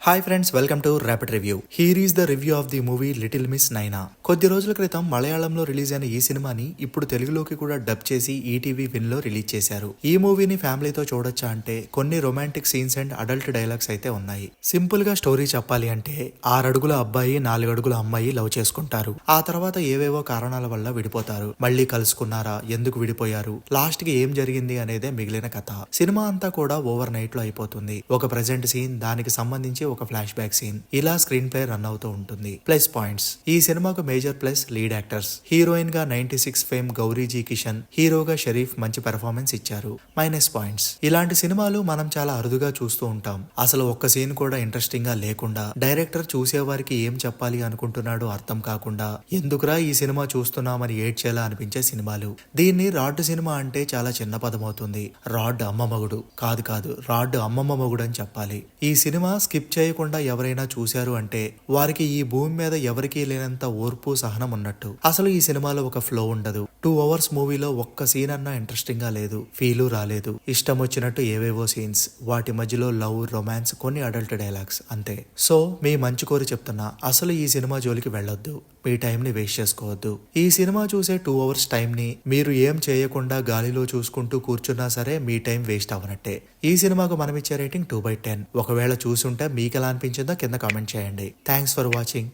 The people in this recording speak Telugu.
Hi friends, welcome to rapid review. Here is the review of the movie little miss నైనా. కొద్ది రోజుల క్రితం మలయాళంలో రిలీజ్ అయిన ఈ సినిమాని ఇప్పుడు తెలుగులోకి కూడా డబ్ చేసి ఈటీవీ విన్ లో రిలీజ్ చేశారు. ఈ మూవీని ఫ్యామిలీతో చూడొచ్చా అంటే కొన్ని romantic scenes and adult dialogues అయితే ఉన్నాయి. సింపుల్ గా స్టోరీ చెప్పాలి అంటే 6 అడుగుల అబ్బాయి 4 అడుగుల అమ్మాయి లవ్ చేసుకుంటారు. ఆ తర్వాత ఏవేవో కారణాల వల్ల విడిపోతారు. మళ్ళీ కలుసుకున్నారా, ఎందుకు విడిపోయారు, లాస్ట్ కి ఏం జరిగింది అనేదే మిగిలిన కథ. సినిమా అంతా కూడా ఓవర్ నైట్ లో అయిపోతుంది. ఒక ప్రెజెంట్ సీన్, దానికి సంబంధించి ఒక ఫ్లాష్ బ్యాక్ సీన్, ఇలా స్క్రీన్ ప్లే రన్ అవుతూ ఉంటుంది. ప్లస్ పాయింట్స్: ఈ సినిమాకు major plus lead actors. Heroine గా 96 ఫేమ్ గౌరీజీ కిషన్, హీరోగా షరీఫ్ మంచి పెర్ఫార్మెన్స్ ఇచ్చారు. మైనస్ పాయింట్స్: ఇలాంటి సినిమాలు మనం చాలా అరుదుగా చూస్తూ ఉంటాం. అసలు ఒక్క సీన్ కూడా ఇంట్రెస్టింగ్ గా లేకుండా, డైరెక్టర్ చూసేవారికి ఏం చెప్పాలి అనుకుంటున్నాడో అర్థం కాకుండా, ఎందుకురా ఈ సినిమా చూస్తున్నామని ఏడ్చేలా అనిపించే సినిమాలు. దీన్ని రాడ్ సినిమా అంటే చాలా చిన్న పదం అవుతుంది. రాడ్ అమ్మ మగుడు కాదు, రాడ్ అమ్మమ్మ మగుడు అని చెప్పాలి. ఈ సినిమా స్కిప్ చేయకుండా ఎవరైనా చూశారు అంటే వారికి ఈ భూమి మీద ఎవరికీ లేనంత ఓర్పు, సహనం ఉన్నట్టు. అసలు ఈ సినిమాలో ఒక ఫ్లో ఉండదు. 2 అవర్స్ మూవీలో ఒక్క సీన్ అన్నా ఇంట్రెస్టింగ్ గా లేదు, ఫీలు రాలేదు. ఇష్టం వచ్చినట్టు ఏవేవో సీన్స్, వాటి మధ్యలో లవ్, రొమాన్స్, కొన్ని అడల్ట్ డైలాగ్స్, అంతే. సో మీ మంచి కోరి చెప్తున్నా, అసలు ఈ సినిమా జోలికి వెళ్ళొద్దు. మీ టైం ని వేస్ట్ చేసుకోవద్దు. ఈ సినిమా చూసే 2 అవర్స్ టైం ని మీరు ఏం చేయకుండా గాలిలో చూసుకుంటూ కూర్చున్నా సరే మీ టైం వేస్ట్ అవనట్టే. ఈ సినిమాకు మనం ఇచ్చే రేటింగ్ 2/10. ఒకవేళ చూసుంటే మీకు ఎలా అనిపించిందో కింద కామెంట్ చేయండి. Thanks for watching.